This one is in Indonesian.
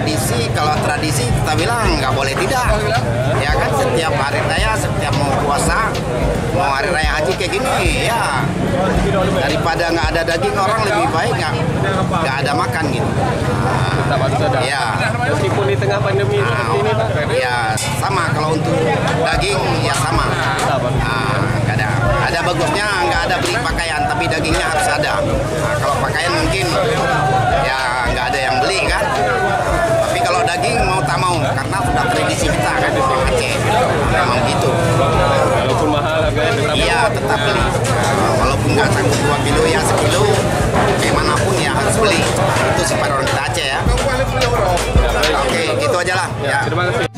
tradisi, kalau tradisi kita bilang nggak boleh tidak. Ya kan, setiap hari raya, setiap mau puasa, mau hari raya haji kayak gini, ya daripada nggak ada daging, orang lebih baik nggak ada makan gitu. Ya. Meskipun di tengah pandemi seperti ini Pak. Ya sama, kalau untuk daging ya sama. Nggak ada bagusnya, nggak ada beli pakaian, tapi dagingnya harus ada. Kalau pakaian mungkin ya nggak ada yang beli kan. Tapi kalau daging mau tak mau, karena sudah tradisi kita kan di Aceh, memang gitu. Walaupun mahal harganya tetap. Iya, tetap beli. Walaupun nggak sanggup 2 kilo ya sekilo, bagaimanapun ya harus beli. Itu sifat orang kita Aceh ya. Oke, gitu aja lah. Ya, terima kasih.